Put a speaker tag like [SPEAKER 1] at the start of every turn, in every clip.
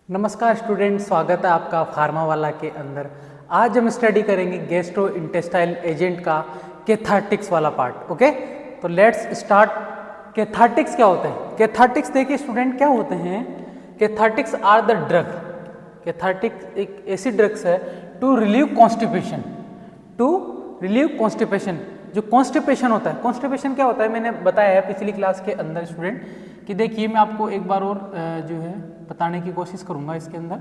[SPEAKER 1] नमस्कार स्टूडेंट, स्वागत है आपका फार्मा वाला के अंदर। आज हम स्टडी करेंगे गैस्ट्रो इंटेस्टाइनल एजेंट का कैथार्टिक्स वाला पार्ट। ओके, तो लेट्स स्टार्ट। कैथार्टिक्स क्या होते हैं? कैथार्टिक्स देखिए स्टूडेंट, क्या होते हैं? Cathartics are the drug. Cathartics एक ऐसी ड्रग्स है to relieve constipation. To relieve constipation, जो कॉन्स्टिपेशन होता है। कॉन्स्टिपेशन क्या होता है मैंने बताया है पिछली क्लास के अंदर स्टूडेंट कि देखिए मैं आपको एक बार और जो है बताने की कोशिश करूंगा इसके अंदर।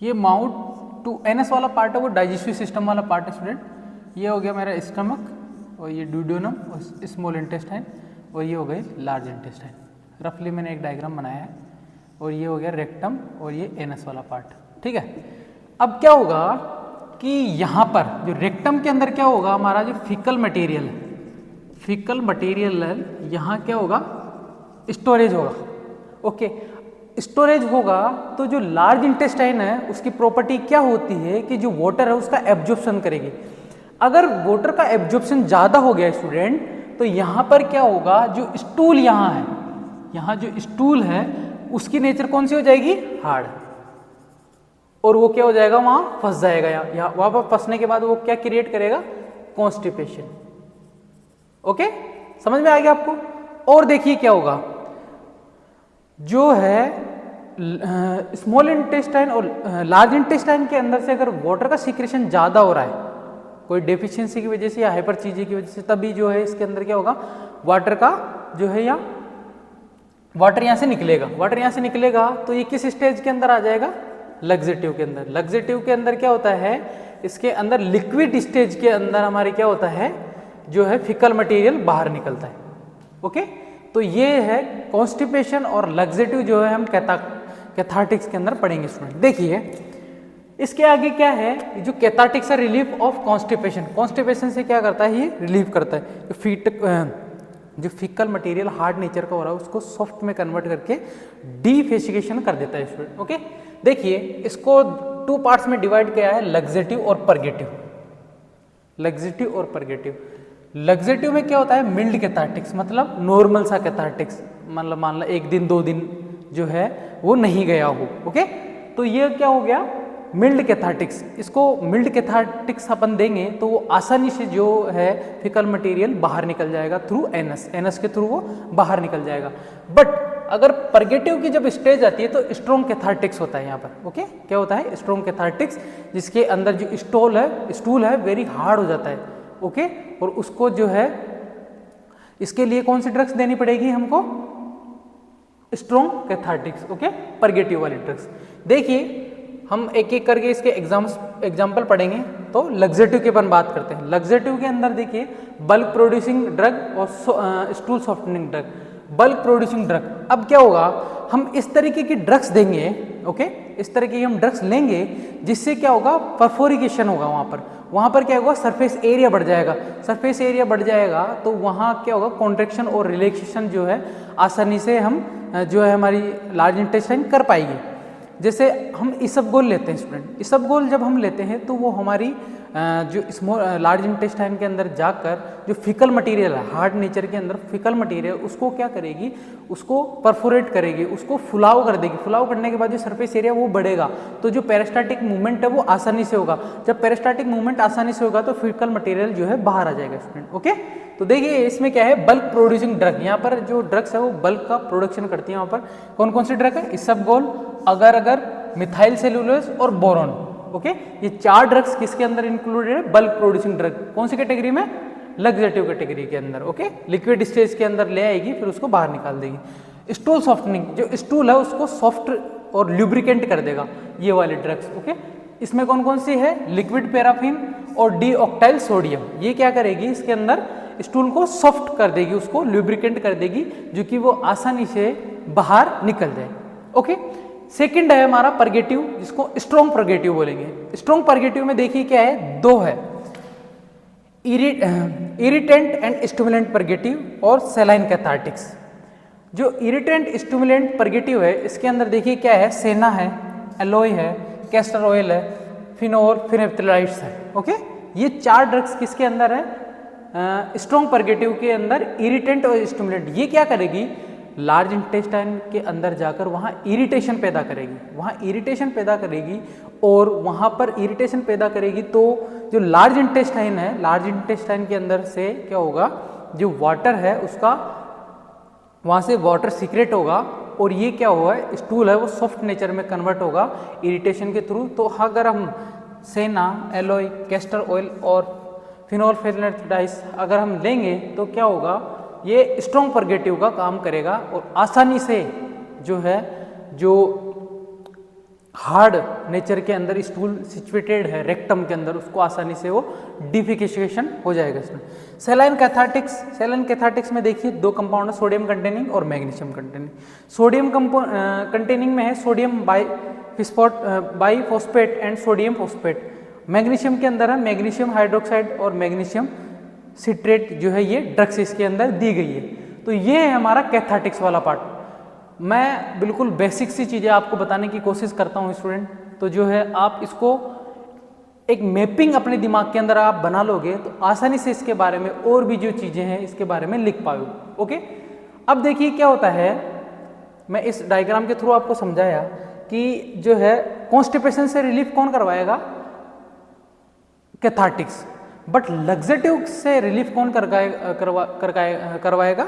[SPEAKER 1] ये माउथ टू एनएस वाला पार्ट है, वो डाइजेस्टिव सिस्टम वाला पार्ट है स्टूडेंट। ये हो गया मेरा स्टमक, और ये ड्यूडेनम और स्मॉल इंटेस्टाइन, और ये हो गए लार्ज इंटेस्टाइन। रफली मैंने एक डायग्राम बनाया है। और ये हो गया रेक्टम, और ये एनएस वाला पार्ट। ठीक है, अब क्या होगा कि यहाँ पर जो रेक्टम के अंदर क्या होगा, हमारा जो फीकल मटेरियल है, फीकल मटेरियल है, यहाँ क्या होगा? स्टोरेज होगा। ओके, स्टोरेज होगा तो जो लार्ज इंटेस्टाइन है उसकी प्रॉपर्टी क्या होती है कि जो वाटर है उसका एब्जॉर्प्शन करेगी। अगर वाटर का एब्जॉर्प्शन ज़्यादा हो गया स्टूडेंट, तो यहाँ पर क्या होगा, जो स्टूल यहाँ है, यहाँ जो स्टूल है उसकी नेचर कौन सी हो जाएगी? हार्ड। और वो क्या हो जाएगा? वहाँ फंस जाएगा। यहाँ वहाँ पर फंसने के बाद वो क्या क्रिएट करेगा? कॉन्स्टिपेशन। ओके, समझ में आ गया आपको? और देखिए क्या होगा, जो है स्मॉल इंटेस्टाइन और लार्ज इंटेस्टाइन के अंदर से अगर वाटर का सीक्रेशन ज़्यादा हो रहा है, कोई डेफिशिएंसी की वजह से या हाइपर चीज़ें की वजह से, तभी जो है इसके अंदर क्या होगा, वाटर का जो है या वाटर यहाँ से निकलेगा। वाटर यहाँ से निकलेगा तो ये किस स्टेज के अंदर आ जाएगा? लग्जेटिव के अंदर। लग्जेटिव के अंदर क्या होता है, इसके अंदर लिक्विड स्टेज के अंदर हमारे क्या होता है, जो है फिकल मटेरियल बाहर निकलता है। ओके, तो ये है कॉन्स्टिपेशन और लग्जेटिव जो है हम कैथार्टिक्स के अंदर पढ़ेंगे स्टूडेंट। देखिए इसके आगे क्या है, जो कैथार्टिक्स है रिलीफ ऑफ कॉन्स्टिपेशन। कॉन्स्टिपेशन से क्या करता है, ये रिलीव करता है। जो फिकल मटेरियल हार्ड नेचर का हो रहा है उसको सॉफ्ट में कन्वर्ट करके डीफेसिकेशन कर देता है स्टूडेंट। ओके, देखिए इसको टू पार्ट्स में डिवाइड किया है, लग्जेटिव और परगेटिव। लग्जेटिव और परगेटिव। लग्जेटिव में क्या होता है? मिल्ड कैथार्टिक्स, मतलब नॉर्मल सा कैथार्टिक्स, मतलब मान लो एक दिन दो दिन जो है वो नहीं गया हो। ओके, तो ये क्या हो गया? Mild cathartics. इसको मिल्ड कैथार्टिक्स अपन देंगे तो वो आसानी से जो है फिकल मटेरियल बाहर निकल जाएगा थ्रू एनएस। एनएस के थ्रू वो बाहर निकल जाएगा। बट अगर परगेटिव की जब स्टेज आती है तो स्ट्रॉन्ग कैथार्टिक्स होता है यहाँ पर। ओके, क्या होता है? स्ट्रॉन्ग कैथार्टिक्स, जिसके अंदर जो स्टूल है वेरी हार्ड हो जाता है। ओके, और उसको जो है इसके लिए कौन सी ड्रग्स देनी पड़ेगी हमको? Strong cathartics. ओके, परगेटिव वाली ड्रग्स। देखिए हम एक एक करके इसके एग्जाम्पल पढ़ेंगे। तो लग्जेटिव की अपन बात करते हैं। लग्जेटिव के अंदर देखिए बल्क प्रोड्यूसिंग ड्रग और stool softening drug. Bulk producing drug, अब क्या होगा, हम इस तरीके की ड्रग्स देंगे। ओके, इस तरह की हम ड्रग्स लेंगे जिससे क्या होगा, परफोरिकेशन होगा। वहाँ पर क्या होगा, सरफेस एरिया बढ़ जाएगा। सरफेस एरिया बढ़ जाएगा तो वहाँ क्या होगा, कॉन्ट्रैक्शन और रिलैक्सेशन जो है आसानी से हम जो है हमारी लार्ज इंटेस्टाइन कर पाएगी। जैसे हम इसबगोल लेते हैं स्टूडेंट। इसबगोल जब हम लेते हैं तो वो हमारी जो स्मॉल लार्ज इंटेस्टाइन के अंदर जाकर जो फिकल मटेरियल है, हार्ड नेचर के अंदर फिकल मटेरियल, उसको क्या करेगी, उसको परफोरेट करेगी, उसको फुलाव कर देगी। फुलाव करने के बाद जो सरफेस एरिया वो बढ़ेगा, तो जो पेरिस्टाल्टिक मूवमेंट है वो आसानी से होगा। जब पेरिस्टाल्टिक मूवमेंट आसानी से होगा तो फिकल मटेरियल जो है बाहर आ जाएगा स्टूडेंट। ओके, तो देखिए इसमें क्या है, बल्क प्रोड्यूसिंग ड्रग। यहाँ पर जो ड्रग्स है वो बल्क का प्रोडक्शन करती है। वहाँ पर कौन कौन सी ड्रग है? इसबगोल, अगर मिथाइल सेलुलोज और बोरॉन। ओके, ये चार ड्रग्स किसके अंदर इंक्लूडेड है? Bulk producing drug. कौन सी कैटेगरी में? लग्जेटिव कैटेगरी के अंदर। ओके, लिक्विड स्टेज के अंदर ले आएगी, फिर उसको बाहर निकाल देगी। स्टूल सॉफ्टनिंग, जो स्टूल है उसको सॉफ्ट और ल्यूब्रिकेंट कर देगा, ये वाले ड्रग्स। ओके, इसमें कौन कौन सी है? लिक्विड पैराफिन और डीऑक्टाइल सोडियम। ये क्या करेगी, इसके अंदर स्टूल को सॉफ्ट कर देगी, उसको ल्यूब्रिकेंट कर देगी, जो कि वो आसानी से बाहर निकल जाए। ओके, सेकंड है हमारा परगेटिव, जिसको स्ट्रॉन्ग परगेटिव बोलेंगे। स्ट्रॉन्ग परगेटिव में देखिए क्या है, दो है, इरिटेंट एंड स्टिमुलेंट परगेटिव और सलाइन कैथार्टिक्स। जो इरिटेंट स्टिमुलेंट परगेटिव है, इसके अंदर देखिए क्या है, सेना है, एलोय है, कैस्टर ऑयल है, फिनोल, फिनेप्थलाइड्स है। ओके, ये चार ड्रग्स किसके अंदर है? स्ट्रॉन्ग परगेटिव के अंदर इरिटेंट और स्टिमुलेंट, ये क्या करेगी, लार्ज इंटेस्टाइन के अंदर जाकर वहाँ इरिटेशन पैदा करेगी, वहाँ इरिटेशन पैदा करेगी, और वहाँ पर इरिटेशन पैदा करेगी तो जो लार्ज इंटेस्टाइन है, लार्ज इंटेस्टाइन के अंदर से क्या होगा, जो वाटर है उसका वहाँ से वाटर सीक्रेट होगा, और ये क्या हुआ है, स्टूल है वो सॉफ्ट नेचर में कन्वर्ट होगा इरिटेशन के थ्रू। तो अगर हम सेना, एलोय, कैस्टर ऑयल और फिनोल्फेनोल्फेनाइड्स अगर हम लेंगे तो क्या होगा, ये स्ट्रॉन्ग परगेटिव का काम करेगा और आसानी से जो है, जो हार्ड नेचर के अंदर स्टूल सिचुएटेड है रेक्टम के अंदर, उसको आसानी से वो डिफिकेशन हो जाएगा इसमें। सेलाइन कैथार्टिक्स, सेलाइन कैथार्टिक्स में देखिए दो कंपाउंड है, सोडियम कंटेनिंग और मैग्नीशियम कंटेनिंग। सोडियम कंटेनिंग में है sodium biphosphate and sodium phosphate. Magnesium के अंदर है मैग्नीशियम हाइड्रोक्साइड और मैग्नीशियम सिट्रेट, जो है ये ड्रग्स इसके अंदर दी गई है। तो ये है हमारा कैथार्टिक्स वाला पार्ट। मैं बिल्कुल बेसिक सी चीज़ें आपको बताने की कोशिश करता हूँ स्टूडेंट, तो जो है आप इसको एक मैपिंग अपने दिमाग के अंदर आप बना लोगे तो आसानी से इसके बारे में और भी जो चीज़ें हैं इसके बारे में लिख पाओगे। ओके, अब देखिए क्या होता है, मैं इस डायग्राम के थ्रू आपको समझाया कि जो है कॉन्स्टिपेशन से रिलीफ कौन करवाएगा, कैथार्टिक्स, बट लग्जेटिव से रिलीफ कौन करवाएगा,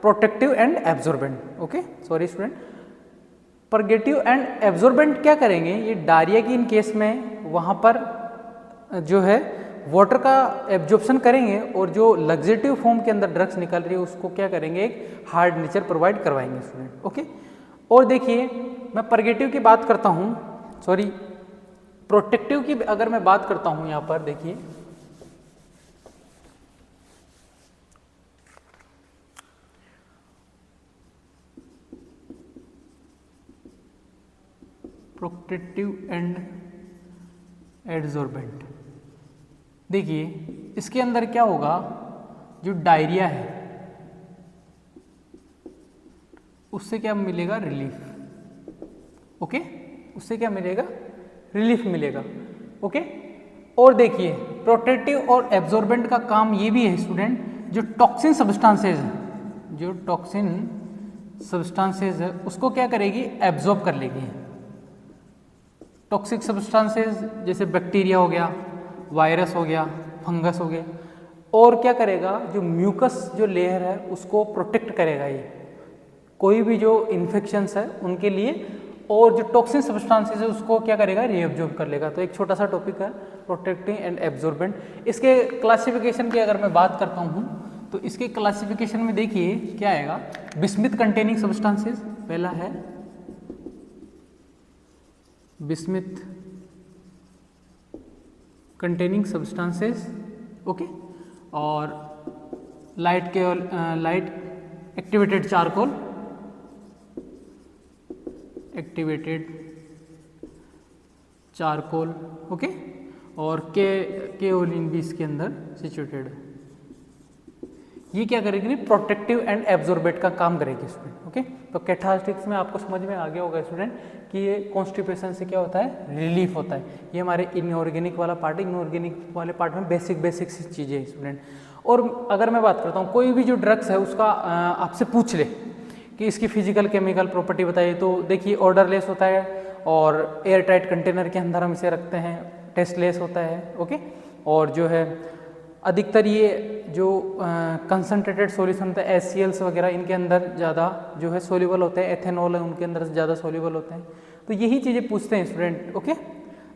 [SPEAKER 1] protective and absorbent. Okay, sorry student, purgative and absorbent क्या करेंगे, ये डायरिया की इन केस में वहाँ पर जो है वाटर का एब्जॉर्प्शन करेंगे, और जो लग्जेटिव फॉर्म के अंदर ड्रग्स निकल रही है उसको क्या करेंगे, एक हार्ड नेचर प्रोवाइड करवाएंगे स्टूडेंट। ओके, और देखिए मैं परगेटिव की बात करता हूँ, सॉरी प्रोटेक्टिव की अगर मैं बात करता हूँ, यहाँ पर देखिए प्रोटेक्टिव एंड एड्सॉर्बेंट, देखिए इसके अंदर क्या होगा, जो डायरिया है उससे क्या मिलेगा, रिलीफ। ओके, उससे क्या मिलेगा, रिलीफ मिलेगा। ओके, और देखिए प्रोटेक्टिव और एब्जॉर्बेंट का काम ये भी है स्टूडेंट, जो टॉक्सिन सब्सटेंसेस है, जो टॉक्सिन सब्सटेंसेस है उसको क्या करेगी, एब्जॉर्ब कर लेगी। टॉक्सिक सब्सटेंसेस जैसे बैक्टीरिया हो गया, वायरस हो गया, फंगस हो गया, और क्या करेगा, जो म्यूकस जो लेयर है उसको प्रोटेक्ट करेगा ये, कोई भी जो इन्फेक्शंस है उनके लिए, और जो टॉक्सिन सब्सटेंसेस है उसको क्या करेगा, रीअब्जॉर्ब कर लेगा। तो एक छोटा सा टॉपिक है प्रोटेक्टिंग एंड एब्जॉर्बेंट। इसके क्लासिफिकेशन की अगर मैं बात करता हूँ तो इसके क्लासिफिकेशन में देखिए क्या आएगा, बिस्मिथ कंटेनिंग सब्सटेंसेस पहला है, बिस्मिथ कंटेनिंग सब्सटेंसेस। ओके, और लाइट एक्टिवेटेड चारकोल, ओके, और केओलिन भी इसके अंदर सिचुएटेड है। ये क्या करेगी, प्रोटेक्टिव एंड एब्जॉर्बेट का काम करेगी स्टूडेंट। ओके, तो कैथार्टिक्स में आपको समझ में आ गया होगा स्टूडेंट कि ये कॉन्स्टिपेशन से क्या होता है, रिलीफ होता है। ये हमारे इनऑर्गेनिक वाला पार्ट है, इनऑर्गेनिक वाले पार्ट में बेसिक सी चीज़ें हैं स्टूडेंट। और अगर मैं बात करता हूँ, कोई भी जो ड्रग्स है उसका आपसे पूछ ले कि इसकी फिजिकल केमिकल प्रॉपर्टी बताइए, तो देखिए ऑर्डरलेस होता है, और एयर टाइट कंटेनर के अंदर हम इसे रखते हैं, टेस्टलेस होता है। ओके, और जो है अधिकतर ये जो कंसनट्रेटेड सॉल्यूशन होता है, HCLs वगैरह, इनके अंदर ज़्यादा जो है सोल्यूबल होते हैं, एथेनॉल है उनके अंदर ज़्यादा सोल्यूबल होते हैं। तो यही चीज़ें पूछते हैं स्टूडेंट। ओके,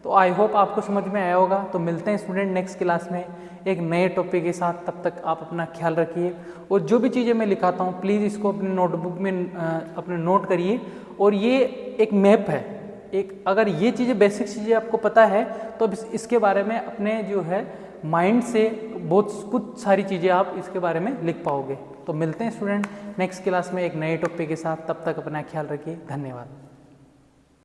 [SPEAKER 1] तो आई होप आपको समझ में आया होगा। तो मिलते हैं स्टूडेंट नेक्स्ट क्लास में एक नए टॉपिक के साथ। तब तक आप अपना ख्याल रखिए, और जो भी चीज़ें मैं लिखाता हूँ प्लीज़ इसको अपने नोटबुक में अपने नोट करिए। और ये एक मैप है, एक अगर ये चीज़ें बेसिक चीज़ें आपको पता है तो इसके बारे में अपने जो है माइंड से बहुत कुछ सारी चीज़ें आप इसके बारे में लिख पाओगे। तो मिलते हैं स्टूडेंट नेक्स्ट क्लास में एक नए टॉपिक के साथ। तब तक अपना ख्याल रखिए, धन्यवाद।